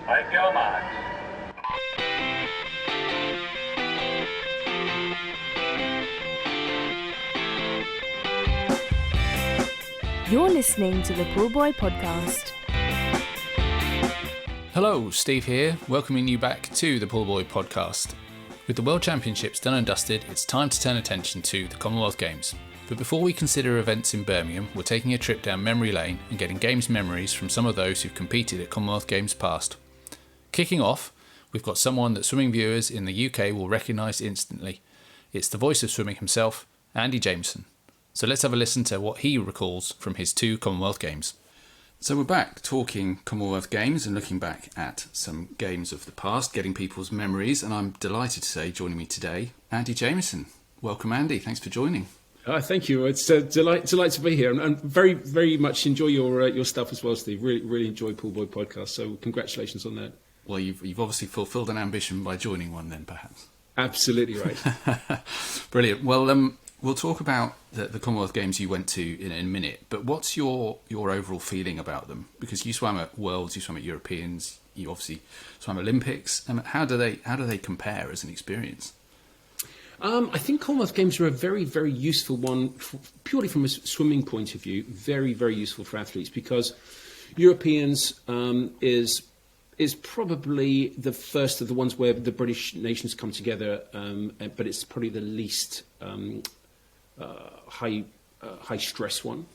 Make your marks. You're listening to the Pullbuoy podcast. Hello, Steve here, welcoming you back to the Pullbuoy podcast. With the World Championships done and dusted, it's time to turn attention to the Commonwealth Games. But before we consider events in Birmingham, we're taking a trip down memory lane and getting Games memories from some of those who've competed at Commonwealth Games past. Kicking off, we've got someone that swimming viewers in the UK will recognise instantly. It's the voice of swimming himself, Andy Jameson. So let's have a listen to what he recalls from his 2 Commonwealth Games. So we're back talking Commonwealth Games and looking back at some games of the past, getting people's memories, and I'm delighted to say, joining me today, Andy Jameson. Welcome, Andy. Thanks for joining. Thank you. It's a delight to be here, and very, very much enjoy your stuff as well, Steve. Really enjoy Pullbuoy podcast. So congratulations on that. Well, you've obviously fulfilled an ambition by joining one, then perhaps. Absolutely right. Brilliant. Well, we'll talk about the Commonwealth Games you went to in a minute, but what's your overall feeling about them? Because you swam at Worlds, you swam at Europeans, you obviously swam Olympics. How do they compare as an experience? I think Commonwealth Games are a very, very useful one, purely from a swimming point of view. Very, very useful for athletes because Europeans is probably the first of the ones where the British nations come together, but it's probably the least high stress one.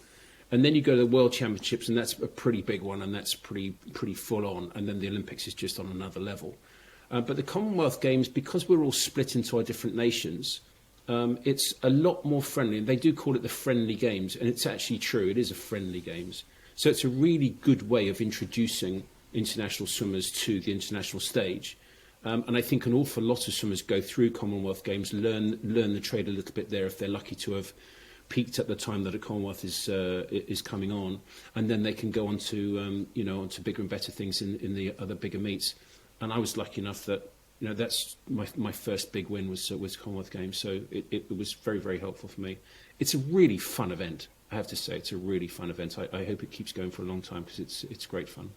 And then you go to the World Championships, and that's a pretty big one, and that's pretty full on. And then the Olympics is just on another level. But the Commonwealth Games, because we're all split into our different nations, it's a lot more friendly. And they do call it the friendly games, and it's actually true. It is a friendly games. So it's a really good way of introducing international swimmers to the international stage. And I think an awful lot of swimmers go through Commonwealth Games, learn the trade a little bit there if they're lucky to have peaked at the time that a Commonwealth is coming on, and then they can go on to onto bigger and better things in the other bigger meets. And I was lucky enough that that's my first big win was Commonwealth Games, so it was very, very helpful for me. It's a really fun event, I have to say. It's a really fun event. I hope it keeps going for a long time because it's great fun.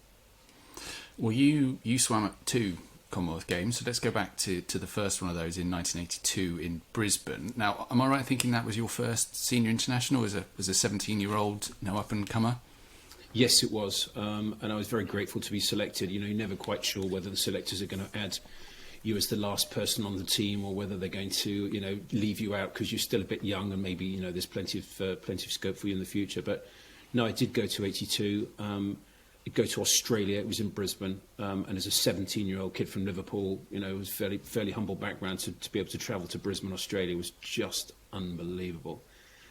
Well, you swam at 2 Commonwealth Games, so let's go back to the first one of those in 1982 in Brisbane. Now, am I right in thinking that was your first senior international as a 17-year-old up-and-comer? Yes, it was, and I was very grateful to be selected. You're never quite sure whether the selectors are going to add you as the last person on the team or whether they're going to leave you out because you're still a bit young and maybe there's plenty of scope for you in the future. But no, I did go to 82. Go to Australia. It was in Brisbane, and as a 17-year-old kid from Liverpool, it was fairly humble background to be able to travel to Brisbane, Australia was just unbelievable.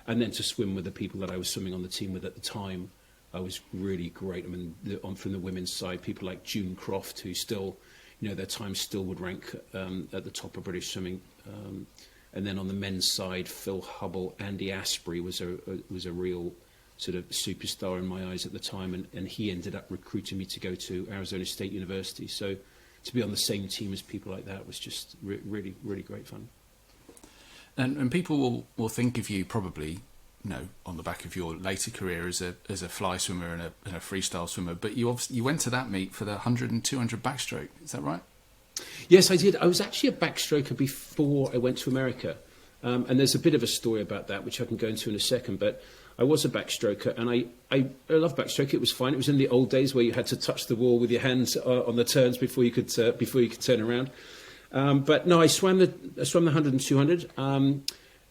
And then to swim with the people that I was swimming on the team with at the time, I was really great. I mean, from the women's side, people like June Croft, who still, their time still would rank at the top of British swimming. And then on the men's side, Phil Hubble, Andy Asprey was a real sort of superstar in my eyes at the time, and he ended up recruiting me to go to Arizona State University. So to be on the same team as people like that was just really, really great fun. And people will think of you probably, on the back of your later career as a fly swimmer and a freestyle swimmer, but you went to that meet for the 100 and 200 backstroke. Is that right? Yes, I did. I was actually a backstroker before I went to America, and there's a bit of a story about that which I can go into in a second. But I was a backstroker, and I love backstroke. It was fine. It was in the old days where you had to touch the wall with your hands on the turns before you could turn around. But no, I swam the 100 and 200,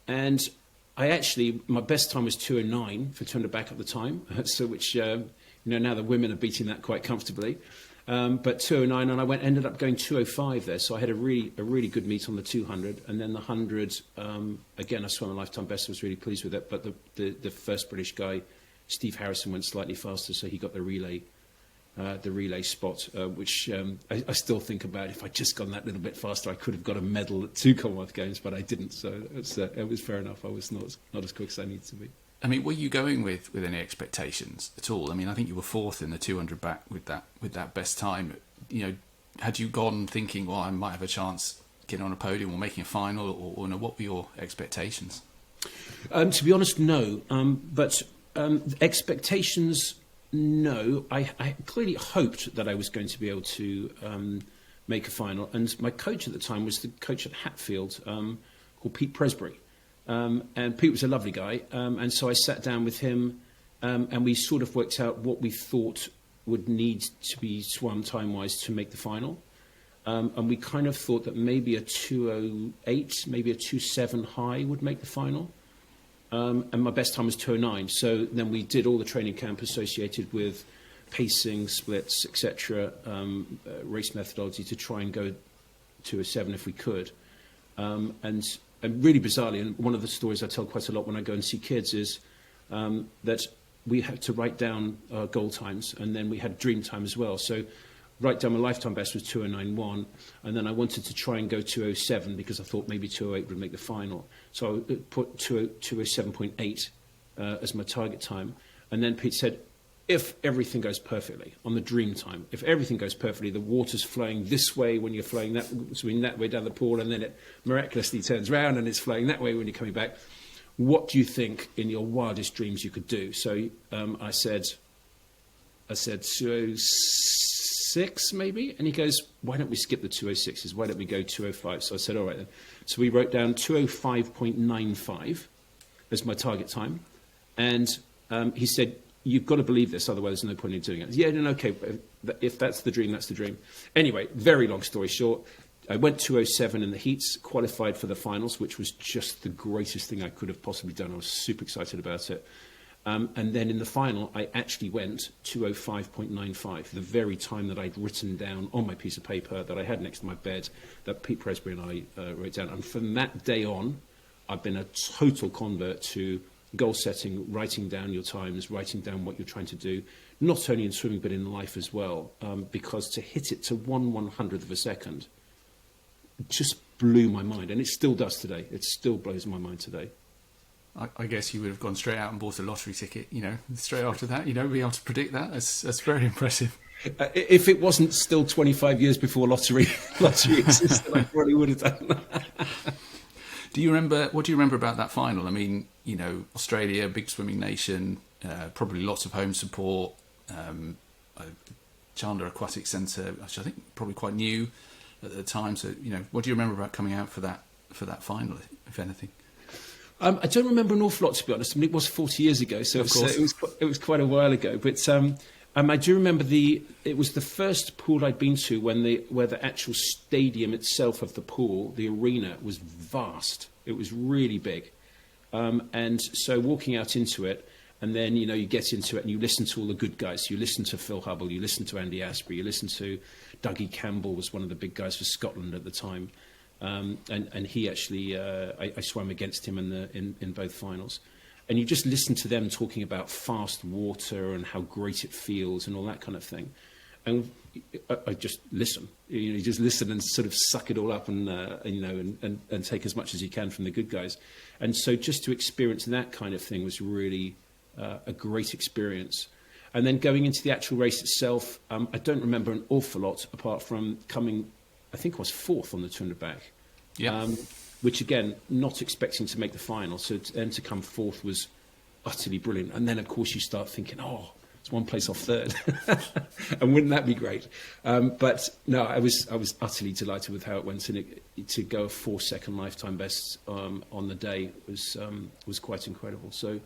and my best time was 2:09 for 200 back at the time. So which now the women are beating that quite comfortably. But 2:09, and I ended up going 2:05 there. So I had a really good meet on the 200, and then the 100. Again, I swam a lifetime best. I was really pleased with it. But the first British guy, Steve Harrison, went slightly faster, so he got the relay spot, which I still think about. If I'd just gone that little bit faster, I could have got a medal at 2 Commonwealth Games, but I didn't. So it was fair enough. I was not as quick as I needed to be. I mean, were you going with any expectations at all? I mean, I think you were 4th in the 200 back with that best time. Had you gone thinking, well, I might have a chance getting on a podium or making a final, or no, what were your expectations? To be honest, no. But expectations No, I clearly hoped that I was going to be able to make a final. And my coach at the time was the coach at Hatfield, called Pete Presbury. And Pete was a lovely guy. And so I sat down with him and we sort of worked out what we thought would need to be swum time-wise to make the final. And we kind of thought that maybe a 2:08, maybe a 2:07 high would make the final. And my best time was 2:09. So then we did all the training camp associated with pacing, splits, etc., race methodology to try and go 2:07 if we could. And really bizarrely, and one of the stories I tell quite a lot when I go and see kids is that we had to write down our goal times, and then we had dream time as well. So write down my lifetime best was 2:09.1, and then I wanted to try and go 2:07 because I thought maybe 2:08 would make the final. So I put 2:07.8 as my target time. And then Pete said, if everything goes perfectly on the dream time, if everything goes perfectly, the water's flowing this way when you're flowing that way down the pool, and then it miraculously turns round and it's flowing that way when you're coming back. What do you think in your wildest dreams you could do? So I said 2:06 maybe, and he goes, why don't we skip the 2:06s? Why don't we go 2:05? So I said, all right then. So we wrote down 2:05.95 as my target time, and he said, you've got to believe this, otherwise there's no point in doing it. Yeah, no, okay, if that's the dream, that's the dream. Anyway, very long story short, I went 2:07 in the heats, qualified for the finals, which was just the greatest thing I could have possibly done. I was super excited about it. And then in the final, I actually went 2:05.95, the very time that I'd written down on my piece of paper that I had next to my bed, that Pete Presbury and I wrote down. And from that day on, I've been a total convert to goal setting, writing down your times, writing down what you're trying to do, not only in swimming but in life as well, because to hit it to 1/100th of a second just blew my mind, and it still does today. It still blows my mind today. I guess you would have gone straight out and bought a lottery ticket, straight after that. Be able to predict that. That's very impressive. If it wasn't still 25 years before lottery existed, I probably would have done that. What do you remember about that final? I mean, Australia, big swimming nation, probably lots of home support, Chandler Aquatic Centre, which I think probably quite new at the time. So, what do you remember about coming out for that final, if anything? I don't remember an awful lot, to be honest. I mean, it was 40 years ago, so it was quite a while ago. But I do remember it was the first pool I'd been to where the actual stadium itself of the pool, the arena, was vast. It was really big. And so walking out into it, and then, you get into it and you listen to all the good guys. You listen to Phil Hubble, you listen to Andy Asprey, you listen to Dougie Campbell, was one of the big guys for Scotland at the time. And he actually, I swam against him in both finals. And you just listen to them talking about fast water and how great it feels and all that kind of thing. And I just listen. You just listen and sort of suck it all up and take as much as you can from the good guys. And so just to experience that kind of thing was really a great experience. And then going into the actual race itself, I don't remember an awful lot apart from coming, I think I was fourth on the 200 back. Yeah. Which again, not expecting to make the final. So to come fourth was utterly brilliant. And then of course you start thinking, it's one place off third. And wouldn't that be great? But no, I was utterly delighted with how it went. And to go a 4-second lifetime best on the day was quite incredible. So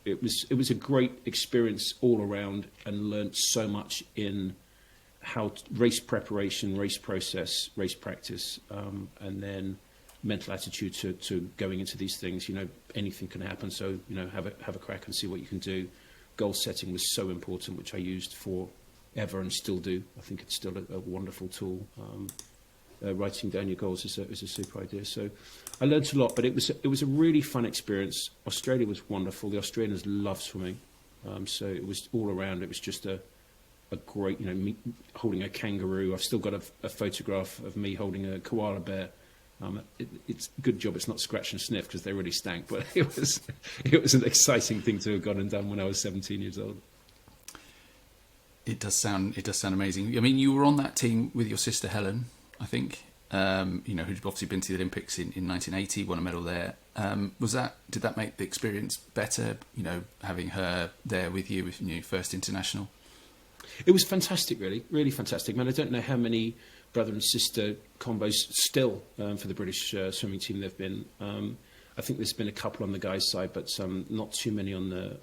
it was a great experience all around, and learnt so much in how race preparation, race process, race practice, and then mental attitude to going into these things. Anything can happen, so have a crack and see what you can do. Goal setting was so important, which I used forever and still do. I think it's still a wonderful tool. Writing down your goals is a super idea. So I learned a lot, but it was a really fun experience. Australia was wonderful. The Australians love swimming, so it was all around. It was just a great, me holding a kangaroo. I've still got a photograph of me holding a koala bear. It's a good job it's not scratch and sniff, because they really stank. But it was an exciting thing to have gone and done when I was 17 years old. It does sound amazing. I mean, you were on that team with your sister Helen, I think. Who'd obviously been to the Olympics in 1980, won a medal there. Did that make the experience better? Having her there with you with your first international. It was fantastic, really fantastic. I don't know how many brother and sister combos still for the British swimming team there've been. I think there's been a couple on the guys' side, but not too many on the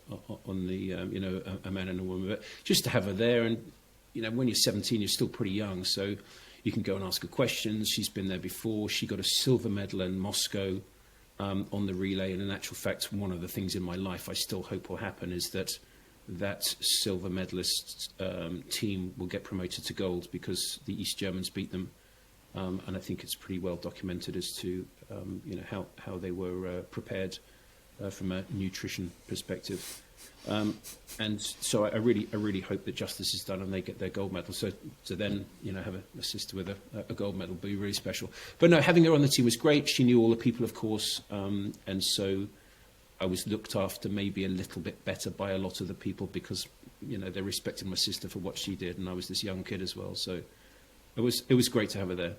a man and a woman. But just to have her there, and when you're 17, you're still pretty young, so you can go and ask her questions. She's been there before. She got a silver medal in Moscow on the relay, and in actual fact, one of the things in my life I still hope will happen is that silver medalist team will get promoted to gold because the East Germans beat them, and I think it's pretty well documented as to how they were prepared from a nutrition perspective, and so I really hope that justice is done and they get their gold medal. So then have a sister with a gold medal would be really special. But no, having her on the team was great. She knew all the people, of course, and so I was looked after maybe a little bit better by a lot of the people because, they respected my sister for what she did, and I was this young kid as well. So it was great to have her there.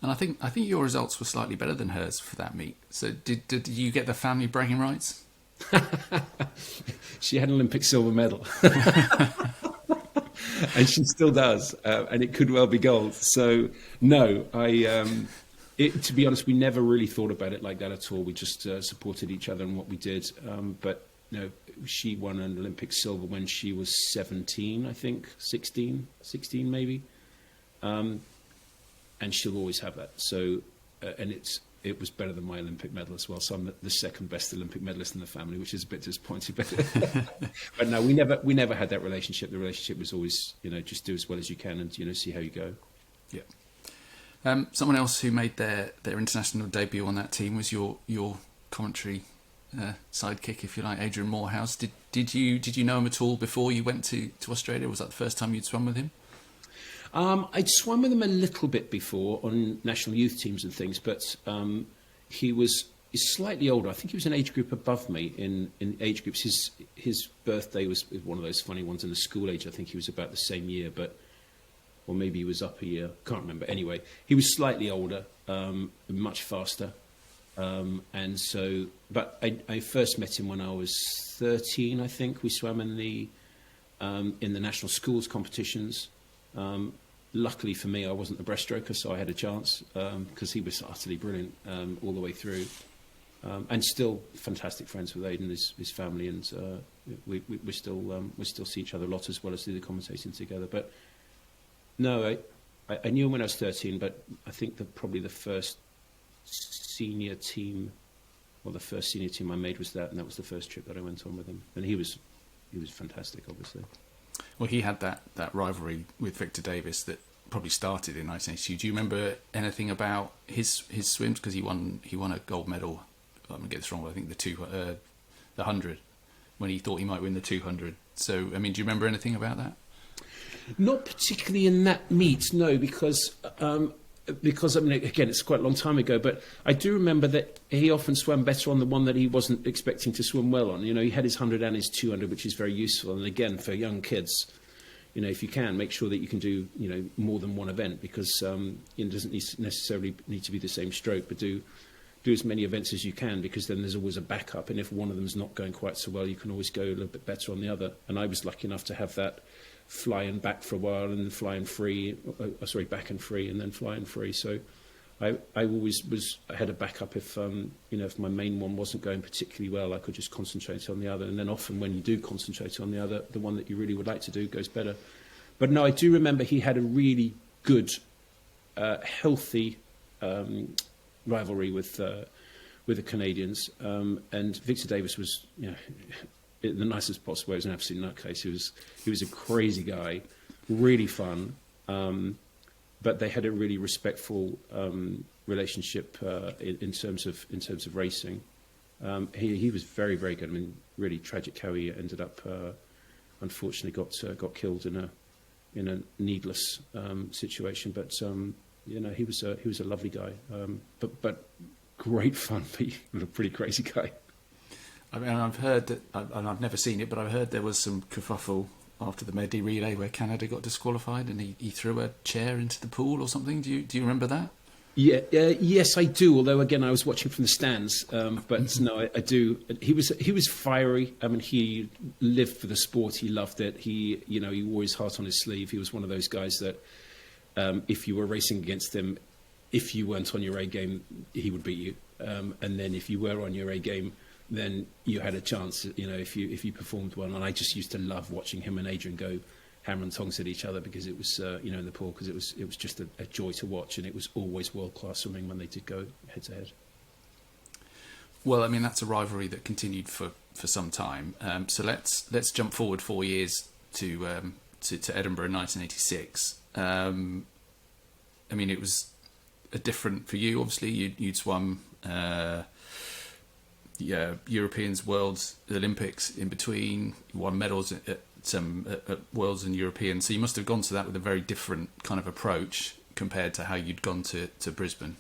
And I think your results were slightly better than hers for that meet. So did you get the family bragging rights? She had an Olympic silver medal. And she still does, and it could well be gold. So no, to be honest, we never really thought about it like that at all. We just supported each other in what we did. But she won an Olympic silver when she was 17, I think, 16 maybe. And she'll always have that. So, and it was better than my Olympic medal as well. So I'm the second best Olympic medalist in the family, which is a bit disappointing. But no, we never had that relationship. The relationship was always, just do as well as you can and see how you go. Yeah. Someone else who made their international debut on that team was your commentary sidekick, if you like, Adrian Morehouse. Did you know him at all before you went to Australia? Was that the first time you'd swum with him? I'd swum with him a little bit before on national youth teams and things, but he's slightly older. I think he was an age group above me in age groups. His birthday was one of those funny ones in the school age. I think he was about the same year, or maybe he was up a year. Can't remember. Anyway, he was slightly older, much faster. And so, but I first met him when I was 13, I think. We swam in the national schools competitions. Luckily for me, I wasn't the breaststroker, so I had a chance because he was utterly brilliant all the way through. And still fantastic friends with Aidan, his family, and we still see each other a lot as well as do the commentating together. But no, I knew him when I was 13, but I think probably the first senior team I made was that, and that was the first trip that I went on with him. And he was fantastic, obviously. Well, he had that rivalry with Victor Davis that probably started in 1982. Do you remember anything about his swims? Because he won a gold medal. I'm going to get this wrong, but I think the 100, when he thought he might win the 200. So, do you remember anything about that? Not particularly in that meet, no, because again, it's quite a long time ago, but I do remember that he often swam better on the one that he wasn't expecting to swim well on. He had his 100 and his 200, which is very useful. And again, for young kids, if you can, make sure that you can do, more than one event, because it doesn't necessarily need to be the same stroke, but do as many events as you can, because then there's always a backup. And if one of them's not going quite so well, you can always go a little bit better on the other. And I was lucky enough to have that flying back for a while and then flying free, back and free and then flying free. So I always had a backup if my main one wasn't going particularly well, I could just concentrate on the other. And then often when you do concentrate on the other, the one that you really would like to do goes better. But no, I do remember he had a really good, healthy rivalry with the Canadians. And Victor Davis was, in the nicest possible way, he was an absolute nutcase. He was a crazy guy, really fun, but they had a really respectful relationship in terms of racing. He was very, very good. Really tragic how he ended up. Unfortunately, got killed in a needless situation. But he was a lovely guy. But great fun. But a pretty crazy guy. I've heard that, and I've never seen it, but I've heard there was some kerfuffle after the Medley relay where Canada got disqualified and he threw a chair into the pool or something. Do you remember that? Yeah, yes, I do. Although again, I was watching from the stands, but no, I do. He was fiery. I mean, he lived for the sport. He loved it. He wore his heart on his sleeve. He was one of those guys that, if you were racing against him, if you weren't on your A game, he would beat you. And then if you were on your A game, then you had a chance. If you performed well. And I just used to love watching him and Adrian go hammer and tongs at each other, because it was in the pool, because it was just a joy to watch, and it was always world class swimming when they did go head to head. Well, I mean, that's a rivalry that continued for some time. So let's jump forward 4 years to Edinburgh in 1986. I mean, it was a different for you. Obviously, you'd swum Europeans, Worlds, Olympics in between. You won medals at Worlds and European, so you must have gone to that with a very different kind of approach compared to how you'd gone to Brisbane.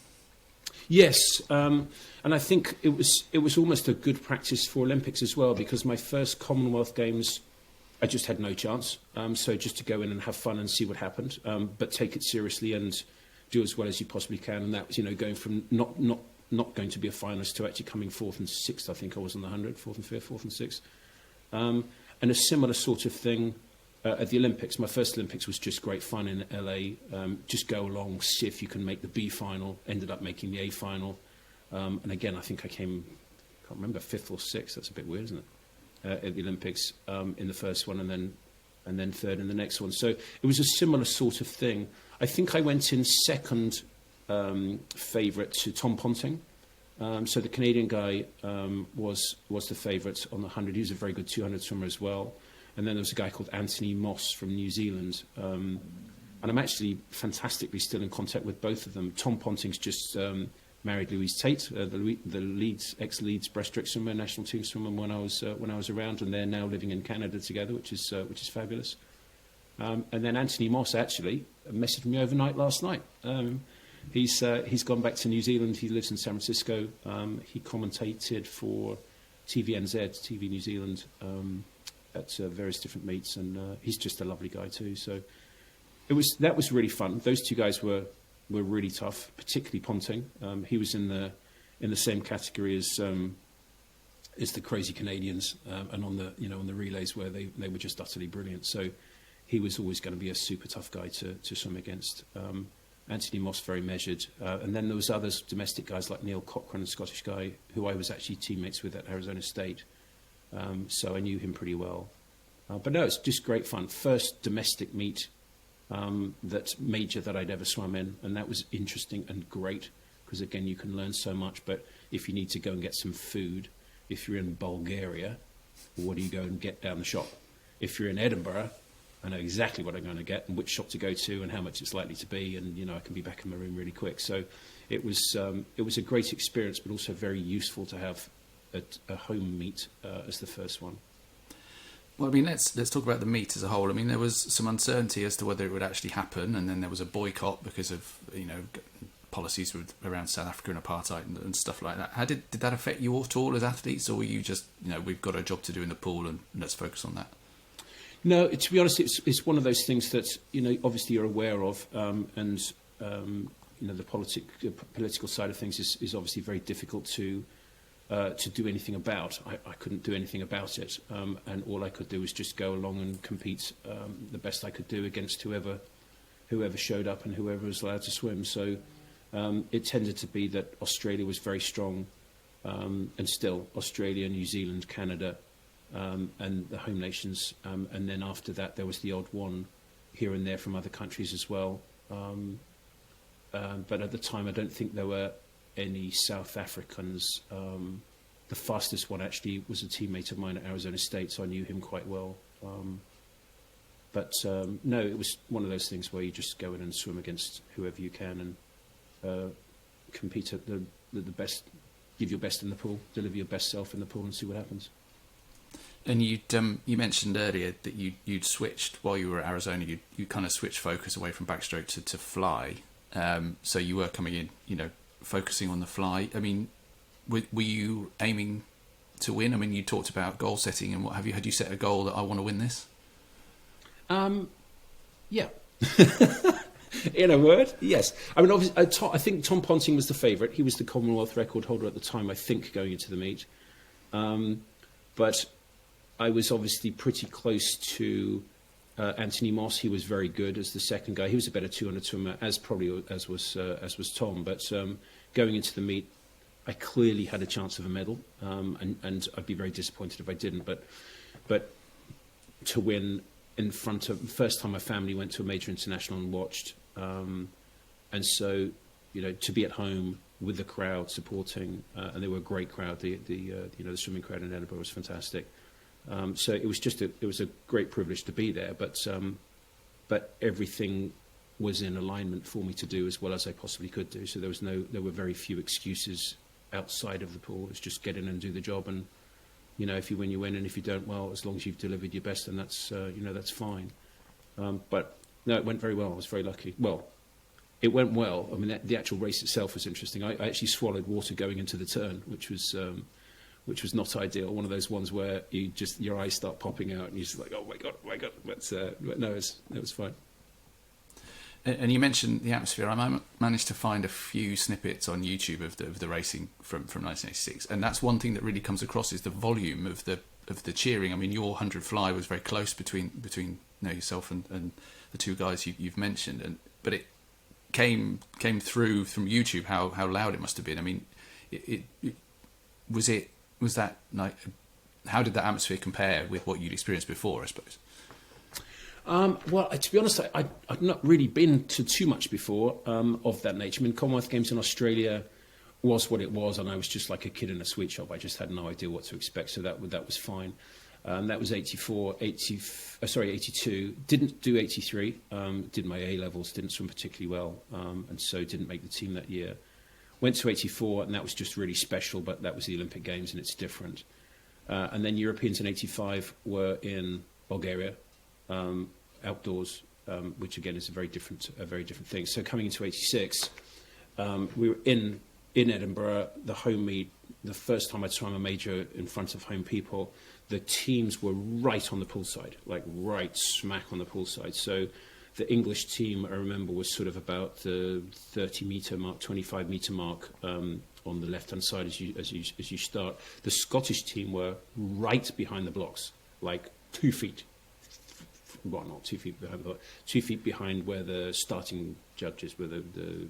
Yes, and I think it was almost a good practice for Olympics as well, because my first Commonwealth Games, I just had no chance. So just to go in and have fun and see what happened, but take it seriously and do as well as you possibly can. And that was, going from not going to be a finalist to actually coming fourth and sixth. I think I was on the 100, fourth and fifth, fourth and sixth. And a similar sort of thing at the Olympics. My first Olympics was just great fun in LA. Just go along, see if you can make the B final. Ended up making the A final. And again, I think I can't remember, fifth or sixth. That's a bit weird, isn't it? At the Olympics in the first one, and then third in the next one. So it was a similar sort of thing. I think I went in second favourite to Tom Ponting. So the Canadian guy was the favourite on the 100. He was a very good 200 swimmer as well. And then there was a guy called Anthony Moss from New Zealand. And I'm actually fantastically still in contact with both of them. Tom Ponting's just married Louise Tate, the ex-Leeds breaststroke swimmer, national team swimmer when I was around, and they're now living in Canada together, which is fabulous. And then Anthony Moss actually messaged me overnight last night. He's gone back to New Zealand. He lives in San Francisco. He commentated for TVNZ, TV New Zealand, at various different meets, and he's just a lovely guy too. So that was really fun. Those two guys were really tough, particularly Ponting. He was in the same category as the crazy Canadians, and on the relays where they were just utterly brilliant. So he was always going to be a super tough guy to swim against. Anthony Moss, very measured. And then there was others, domestic guys like Neil Cochrane, a Scottish guy, who I was actually teammates with at Arizona State. So I knew him pretty well. But no, it's just great fun. First domestic meet that's major that I'd ever swum in. And that was interesting and great, because, again, you can learn so much. But if you need to go and get some food, if you're in Bulgaria, what do you go and get down the shop? If you're in Edinburgh, I know exactly what I'm going to get and which shop to go to and how much it's likely to be, and I can be back in my room really quick. So it was a great experience, but also very useful to have a home meet as the first one. Well, I mean, let's talk about the meet as a whole. I mean, there was some uncertainty as to whether it would actually happen, and then there was a boycott because of policies around South Africa and apartheid and stuff like that. How did that affect you at all as athletes, or were you just we've got a job to do in the pool and let's focus on that? No, to be honest, it's one of those things that obviously you're aware of, and the political side of things is obviously very difficult to do anything about. I couldn't do anything about it, and all I could do was just go along and compete the best I could do against whoever showed up and whoever was allowed to swim. So it tended to be that Australia was very strong, and still Australia, New Zealand, Canada. And the home nations, and then after that there was the odd one here and there from other countries as well. But at the time I don't think there were any South Africans. The fastest one actually was a teammate of mine at Arizona State, so I knew him quite well. But no, it was one of those things where you just go in and swim against whoever you can and compete at the best, give your best in the pool, deliver your best self in the pool and see what happens. And you mentioned earlier that you'd switched while you were at Arizona. You kind of switched focus away from backstroke to fly. So you were coming in, focusing on the fly. I mean, were you aiming to win? I mean, you talked about goal setting and what have you. Had you set a goal that I want to win this? Yeah. In a word, yes. I mean, obviously, I think Tom Ponting was the favourite. He was the Commonwealth record holder at the time, I think, going into the meet. But I was obviously pretty close to Anthony Moss. He was very good as the second guy. He was a better 200 swimmer, as was Tom. But going into the meet, I clearly had a chance of a medal, and I'd be very disappointed if I didn't. But to win in front of the first time my family went to a major international and watched, and so to be at home with the crowd supporting, and they were a great crowd. The swimming crowd in Edinburgh was fantastic. So it was a great privilege to be there. But everything was in alignment for me to do as well as I possibly could do. So there were very few excuses outside of the pool. It was just get in and do the job, and if you win, you win, and if you don't, well, as long as you've delivered your best, then that's fine. But no, it went very well. I was very lucky. Well, it went well. I mean, the actual race itself was interesting. I actually swallowed water going into the turn, which was not ideal. One of those ones where your eyes start popping out, and you're just like, oh my god. But no, it was fine. And you mentioned the atmosphere. I managed to find a few snippets on YouTube of the racing from 1986, and that's one thing that really comes across is the volume of the cheering. I mean, your 100 fly was very close between yourself and the two guys you've mentioned, but it came through from YouTube how loud it must have been. I mean, was that like, how did that atmosphere compare with what you'd experienced before, I suppose? Well, to be honest, I'd not really been to too much before of that nature. I mean, Commonwealth Games in Australia was what it was, and I was just like a kid in a sweet shop. I just had no idea what to expect, so that was fine. That was 82. Didn't do 83. Did my A-levels, didn't swim particularly well, and so didn't make the team that year. Went to 84, and that was just really special, but that was the Olympic Games, and it's different. And then Europeans in 85 were in Bulgaria, outdoors, which again is a very different thing. So coming into 86, we were in Edinburgh, the home meet, the first time I'd swum a major in front of home people. The teams were right on the poolside, like right smack on the poolside. So the English team, I remember, was sort of about the 30-metre mark, 25-metre mark on the left-hand side as you start. The Scottish team were right behind the blocks, like 2 feet. Well, not 2 feet behind, but 2 feet behind where the starting judges, where the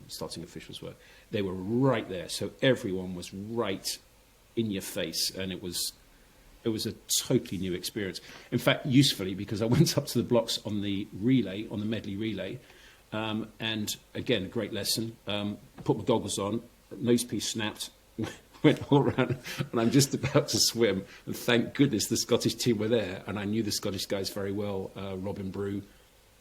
starting officials were. They were right there, so everyone was right in your face, and it was a totally new experience. In fact, usefully, because I went up to the blocks on the medley relay, and again, a great lesson. Put my goggles on, nose piece snapped, went all around, and I'm just about to swim, and thank goodness the Scottish team were there, and I knew the Scottish guys very well. Robin Brew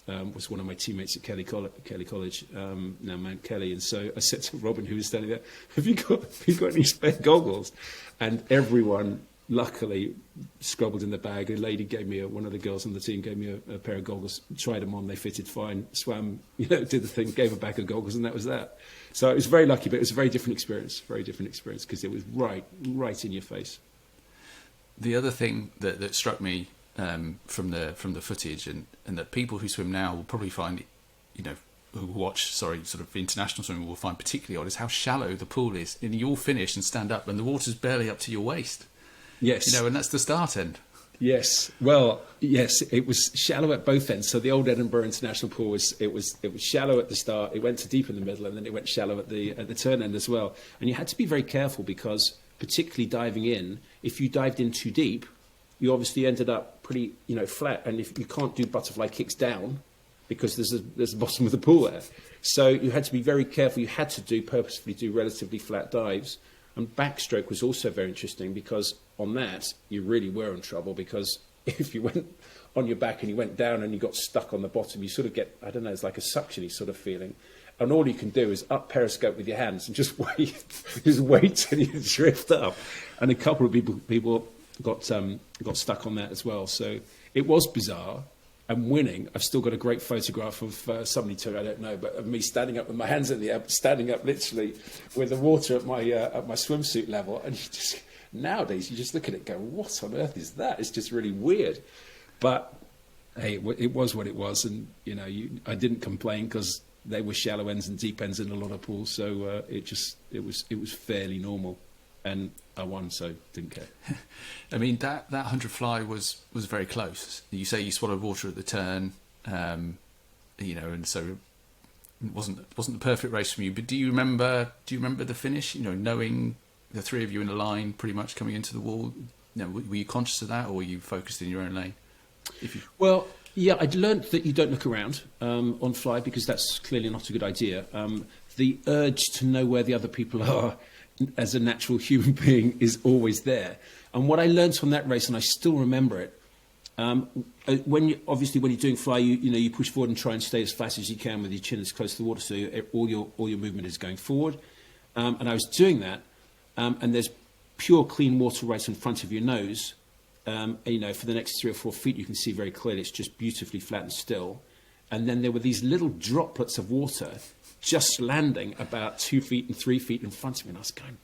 was one of my teammates at Kelly College, now Mount Kelly, and so I said to Robin, who was standing there, have you got any spare goggles? And everyone luckily scrabbled in the bag. A lady gave me, one of the girls on the team gave me a pair of goggles, tried them on, they fitted fine, swam, did the thing, gave a bag of goggles, and that was that. So I was very lucky, but it was a very different experience, because it was right in your face. The other thing that struck me from the footage, and that people who swim now will probably find, who watch, sort of international swimming will find particularly odd, is how shallow the pool is. And you all finish and stand up, and the water's barely up to your waist. Yes. And that's the start end. Yes. Well, yes, it was shallow at both ends. So the old Edinburgh International Pool was shallow at the start. It went to deep in the middle, and then it went shallow at the turn end as well. And you had to be very careful because, particularly diving in, if you dived in too deep, you obviously ended up pretty, flat. And if you can't do butterfly kicks down, because there's the bottom of the pool there. So you had to be very careful. You had to purposefully do relatively flat dives. And backstroke was also very interesting because on that, you really were in trouble, because if you went on your back and you went down and you got stuck on the bottom, you sort of get, I don't know, it's like a suction-y sort of feeling. And all you can do is up periscope with your hands and just wait till you drift up. And a couple of people got stuck on that as well. So it was bizarre. And winning, I've still got a great photograph of somebody too, I don't know, but of me standing up with my hands in the air, standing up literally with the water at my swimsuit level. And nowadays you just look at it and go, what on earth is that? It's just really weird. But hey, it was what it was, and I didn't complain because they were shallow ends and deep ends in a lot of pools, so it was fairly normal, and I won, so didn't care. I mean, that 100 fly was very close. You say you swallowed water at the turn, and so it wasn't the perfect race from you. But do you remember the finish? Knowing the three of you in a line, pretty much coming into the wall. Were you conscious of that, or were you focused in your own lane? Well, yeah, I'd learned that you don't look around on fly, because that's clearly not a good idea. The urge to know where the other people are as a natural human being is always there. And what I learned from that race, and I still remember it, when you're doing fly, you push forward and try and stay as fast as you can with your chin as close to the water, so all your movement is going forward. And I was doing that, and there's pure clean water right in front of your nose. For the next 3 or 4 feet, you can see very clearly it's just beautifully flat and still. And then there were these little droplets of water just landing about 2 feet and 3 feet in front of me. And I was going,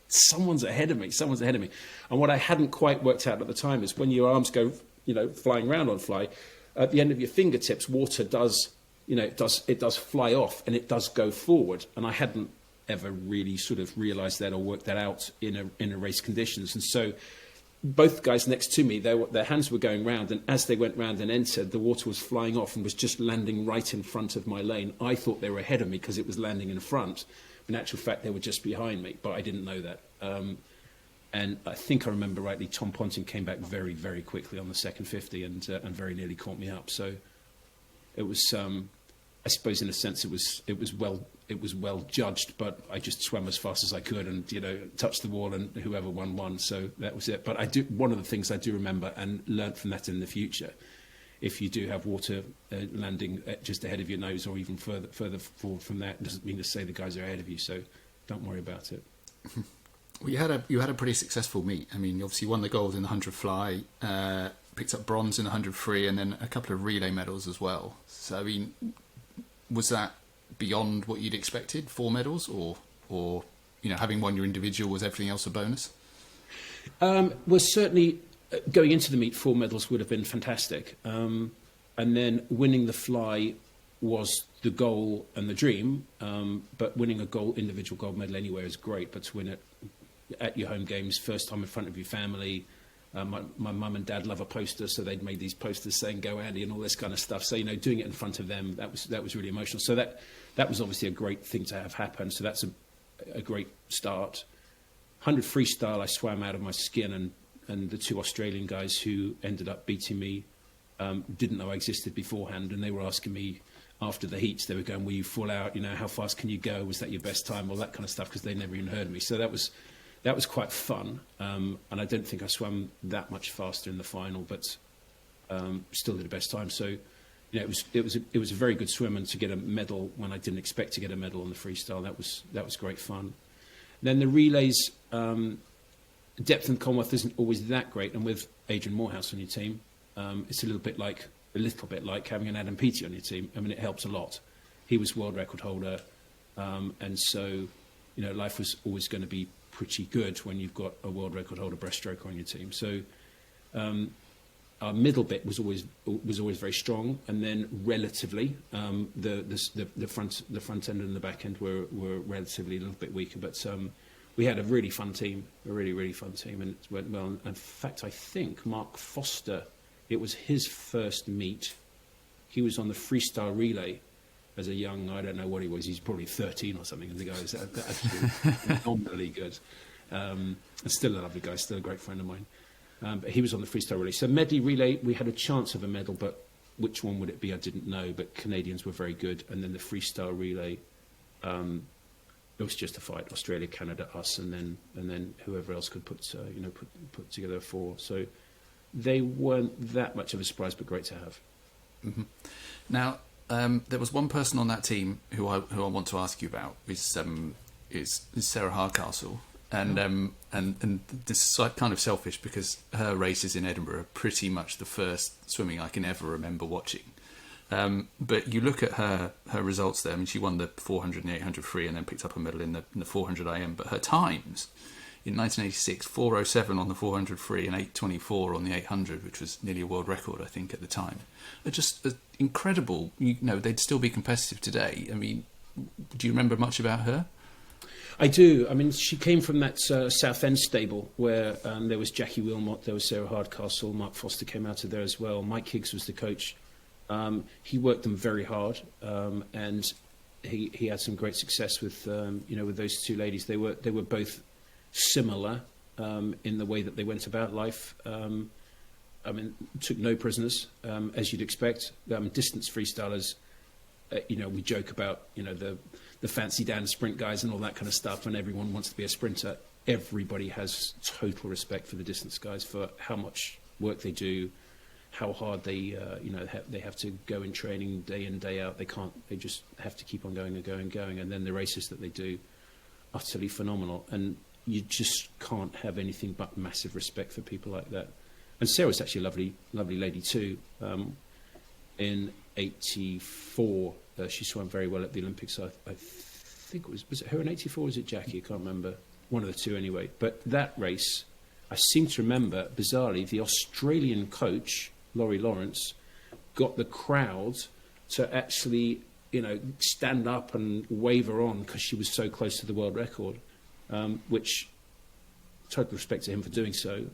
someone's ahead of me. And what I hadn't quite worked out at the time is when your arms go, flying around on fly, at the end of your fingertips, water does fly off and it does go forward. And I hadn't ever really sort of realised that or worked that out in a race conditions. And so both guys next to me, their hands were going round, and as they went round and entered, the water was flying off and was just landing right in front of my lane. I thought they were ahead of me because it was landing in front. In actual fact, they were just behind me, but I didn't know that. And I think I remember rightly, Tom Ponting came back very, very quickly on the second 50 and very nearly caught me up. So it was, I suppose, in a sense, it was well judged, but I just swam as fast as I could and touched the wall, and whoever won. So that was it. But one of the things I do remember and learnt from that in the future, if you do have water landing just ahead of your nose or even further forward from that, it doesn't mean to say the guys are ahead of you. So don't worry about it. Well, you had a pretty successful meet. I mean, obviously you won the gold in the 100 fly, picked up bronze in the 100 free, and then a couple of relay medals as well. So I mean, was that beyond what you'd expected, 4 medals, or having won your individual, was everything else a bonus? Well, certainly going into the meet, 4 medals would have been fantastic. And then winning the fly was the goal and the dream. But winning a individual gold medal anywhere is great. But to win it at your home games, first time in front of your family. My mum and dad love a poster, so they'd made these posters saying "Go Andy" and all this kind of stuff. So doing it in front of them, that was really emotional. So that was obviously a great thing to have happen. So that's a great start. 100 freestyle, I swam out of my skin, and the 2 Australian guys who ended up beating me didn't know I existed beforehand, and they were asking me after the heats. They were going, "Were you full out? How fast can you go? Was that your best time?" All that kind of stuff, because they never even heard of me. So that was quite fun, and I don't think I swam that much faster in the final, but still did the best time. So, it was a very good swim, and to get a medal when I didn't expect to get a medal on the freestyle, that was great fun. Then the relays, depth in the Commonwealth isn't always that great, and with Adrian Morehouse on your team, it's a little bit like having an Adam Peaty on your team. I mean, it helps a lot. He was world record holder, and so life was always going to be pretty good when you've got a world record holder breaststroke on your team. So our middle bit was always very strong, and then relatively the front end and the back end were relatively a little bit weaker. But we had a really fun team, a really, really fun team, and it went well. In fact, I think Mark Foster, it was his first meet. He was on the freestyle relay as a young, I don't know what he was, he's probably 13 or something, and the guy was phenomenally good. Still a lovely guy, still a great friend of mine. But he was on the freestyle relay. So medley relay, we had a chance of a medal, but which one would it be, I didn't know. But Canadians were very good. And then the freestyle relay, it was just a fight. Australia, Canada, us, and then whoever else could put together a 4. So they weren't that much of a surprise, but great to have. Mm-hmm. Now, there was one person on that team who I want to ask you about is Sarah Hardcastle, and this is kind of selfish because her races in Edinburgh are pretty much the first swimming I can ever remember watching. But you look at her results there. I mean, she won the 400 and 800 free, and then picked up a medal in the 400 IM. But her times, in 1986, 4:07 on the 400 free and 8:24 on the 800, which was nearly a world record, I think, at the time. Are just incredible. They'd still be competitive today. I mean, do you remember much about her? I do. I mean, she came from that Southend stable where there was Jackie Wilmot, there was Sarah Hardcastle, Mark Foster came out of there as well. Mike Higgs was the coach. He worked them very hard, and he had some great success with with those two ladies. They were both similar in the way that they went about life. I mean, took no prisoners, as you'd expect. Distance freestylers, we joke about the fancy down sprint guys and all that kind of stuff, and everyone wants to be a sprinter. Everybody has total respect for the distance guys, for how much work they do, how hard they they have to go in training day in, day out. They just have to keep on going and going and going. And then the races that they do, utterly phenomenal. And you just can't have anything but massive respect for people like that. And Sarah's actually a lovely, lovely lady too. In 84, she swam very well at the Olympics. I think was it her in 84 or was it Jackie? I can't remember. One of the two anyway. But that race, I seem to remember, bizarrely, the Australian coach, Laurie Lawrence, got the crowd to actually, stand up and wave her on because she was so close to the world record, which, total respect to him for doing so.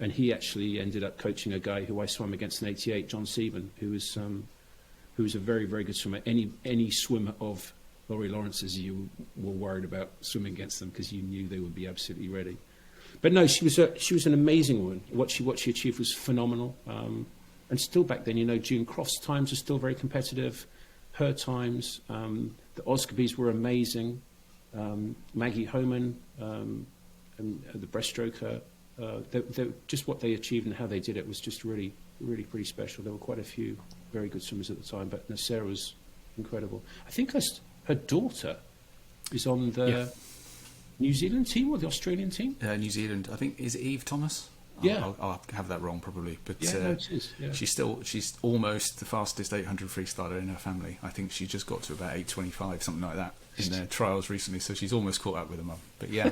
And he actually ended up coaching a guy who I swam against in 88, John Seaven, who was a very, very good swimmer. Any swimmer of Laurie Lawrence's, you were worried about swimming against them because you knew they would be absolutely ready. But no, she was an amazing woman. What she achieved was phenomenal. And still back then, June Croft's times are still very competitive. Her times, the Oscobys were amazing. Maggie Homan, and the breaststroker, just what they achieved and how they did it was just really, really pretty special. There were quite a few very good swimmers at the time, but Sarah was incredible. I think her daughter is on the New Zealand team or the Australian team? New Zealand. I think, is it Eve Thomas? Yeah. I'll have that wrong probably. But it is. Yeah. She's almost the fastest 800 freestyler in her family. I think she just got to about 8:25, something like that, in their trials recently. So she's almost caught up with her mum. But yeah,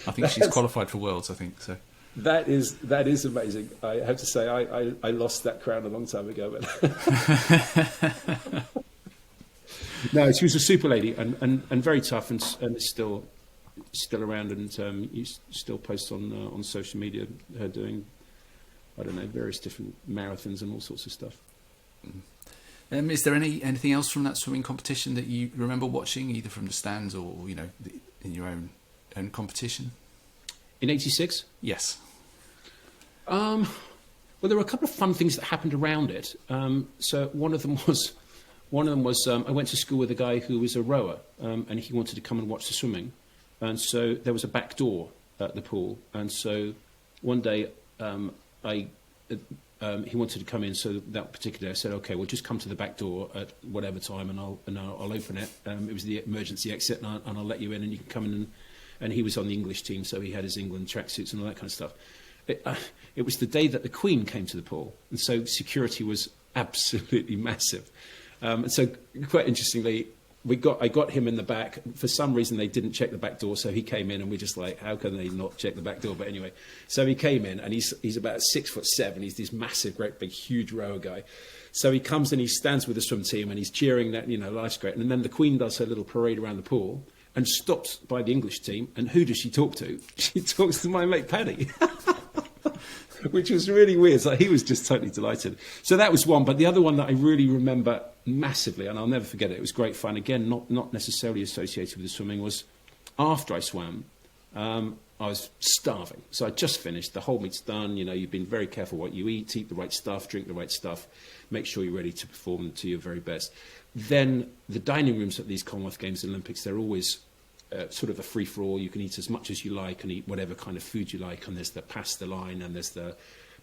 I think she's qualified for Worlds, I think. So that is amazing. I have to say, I lost that crown a long time ago. But no, she was a super lady and very tough and still around, and you still post on social media her doing, I don't know, various different marathons and all sorts of stuff. Is there anything else from that swimming competition that you remember watching, either from the stands or in your own competition? In 86? Yes. Well, there were a couple of fun things that happened around it. So one of them was I went to school with a guy who was a rower, and he wanted to come and watch the swimming. And so there was a back door at the pool. And so one day he wanted to come in. So that particular day I said, okay, well, just come to the back door at whatever time and I'll open it. It was the emergency exit and I'll let you in and you can come in. And he was on the English team, so he had his England tracksuits and all that kind of stuff. It was the day that the Queen came to the pool. And so security was absolutely massive. And so quite interestingly, I got him in the back. For some reason, they didn't check the back door, so he came in, and we're just like, how can they not check the back door? But anyway, so he came in, and he's about 6'7". He's this massive, great, big, huge rower guy. So he comes and he stands with the swim team, and he's cheering that, life's great. And then the Queen does her little parade around the pool and stops by the English team. And who does she talk to? She talks to my mate Paddy. Which was really weird. So he was just totally delighted. So that was one. But the other one that I really remember massively, and I'll never forget it, it was great fun. Again, not necessarily associated with the swimming, was after I swam, I was starving. So I just finished. The whole meet's done. You've been very careful what you eat the right stuff, drink the right stuff, make sure you're ready to perform to your very best. Then the dining rooms at these Commonwealth Games and Olympics, they're always sort of a free-for-all. You can eat as much as you like and eat whatever kind of food you like. And there's the pasta line, and there's the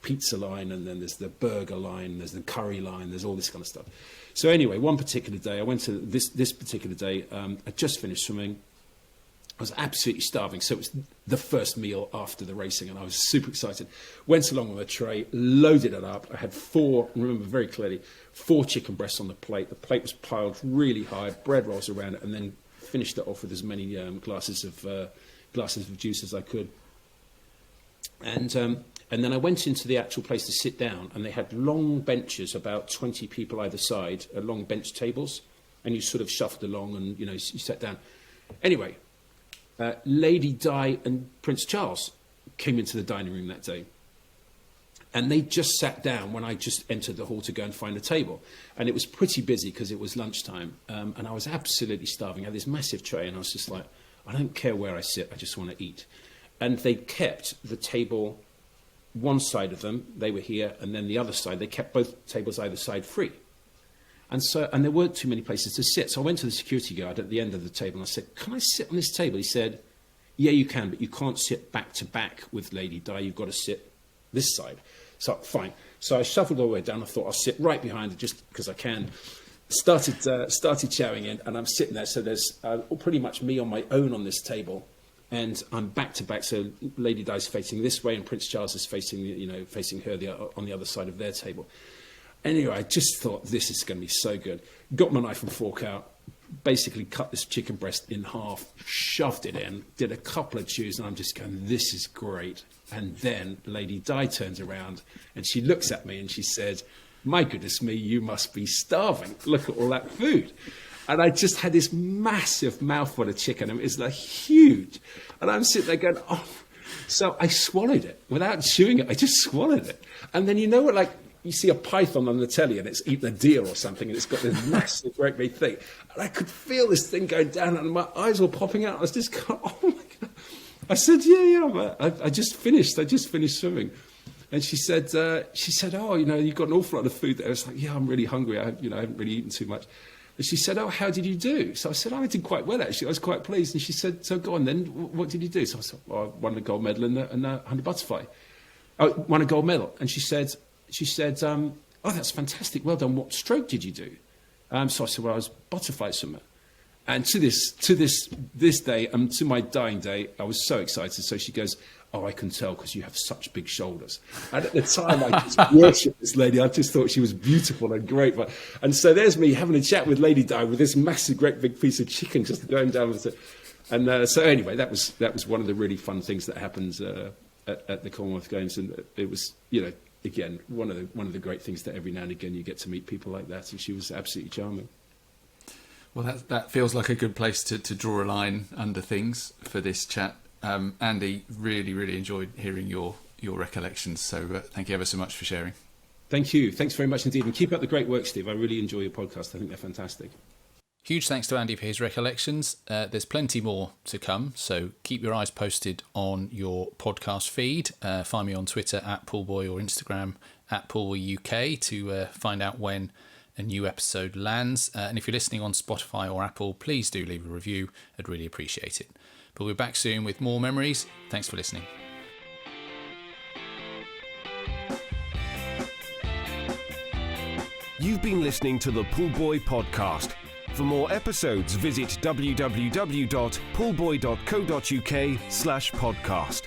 pizza line, and then there's the burger line, there's the curry line, there's all this kind of stuff. So anyway, one particular day, I went to this particular day, I just finished swimming. I was absolutely starving, so it was the first meal after the racing, and I was super excited. Went along with a tray, loaded it up. I had remember very clearly, 4 chicken breasts on the plate. The plate was piled really high, bread rolls around it, and then finished it off with as many glasses of glasses of juice as I could. And then I went into the actual place to sit down, and they had long benches, about 20 people either side, long bench tables, and you sort of shuffled along and, you sat down. Anyway, Lady Di and Prince Charles came into the dining room that day. And they just sat down when I just entered the hall to go and find a table. And it was pretty busy because it was lunchtime. And I was absolutely starving. I had this massive tray, and I was just like, I don't care where I sit, I just want to eat. And they kept the table, one side of them, they were here, and then the other side, they kept both tables either side free. And there weren't too many places to sit. So I went to the security guard at the end of the table, and I said, can I sit on this table? He said, yeah, you can, but you can't sit back to back with Lady Di. You've got to sit this side. So, fine. So I shuffled all the way down. I thought I'll sit right behind her just because I can. Started chowing in, and I'm sitting there. So there's pretty much me on my own on this table, and I'm back to back. So Lady Di's facing this way, and Prince Charles is facing, facing her on the other side of their table. Anyway, I just thought this is going to be so good. Got my knife and fork out, basically cut this chicken breast in half, shoved it in, did a couple of chews, and I'm just going, this is great. And then Lady Di turns around and she looks at me and she said, my goodness me, you must be starving. Look at all that food. And I just had this massive mouthful of chicken. It was like huge. And I'm sitting there going, oh. So I swallowed it without chewing it. I just swallowed it. And then what, you see a python on the telly and it's eaten a deer or something and it's got this massive, great big thing. And I could feel this thing going down and my eyes were popping out. I was just going, oh my God. I said, yeah, I just finished swimming. And she said, oh, you've got an awful lot of food there. I was like, yeah, I'm really hungry. I haven't really eaten too much. And she said, oh, how did you do? So I said, oh, I did quite well, actually. I was quite pleased. And she said, so go on then. What did you do? So I said, well, I won a gold medal and a 100 butterfly. I won a gold medal. And she said, oh, that's fantastic. Well done. What stroke did you do? So I said, well, I was butterfly swimmer. And to this day, to my dying day, I was so excited. So she goes, oh, I can tell because you have such big shoulders. And at the time, I just worshipped this lady. I just thought she was beautiful and great. And so there's me having a chat with Lady Di with this massive, great big piece of chicken just going down with it. And so anyway, that was one of the really fun things that happened at the Commonwealth Games. And it was, again, one of the great things that every now and again you get to meet people like that. And she was absolutely charming. Well, that feels like a good place to draw a line under things for this chat. Andy, really, really enjoyed hearing your recollections. So thank you ever so much for sharing. Thank you. Thanks very much indeed. And keep up the great work, Steve. I really enjoy your podcast. I think they're fantastic. Huge thanks to Andy for his recollections. There's plenty more to come, so keep your eyes posted on your podcast feed. Find me on Twitter at Pullbuoy or Instagram at Pullbuoy UK to find out when a new episode lands. And if you're listening on Spotify or Apple, please do leave a review. I'd really appreciate it. But we're back soon with more memories. Thanks for listening. You've been listening to the Pullbuoy podcast. For more episodes, visit www.pullbuoy.co.uk/podcast.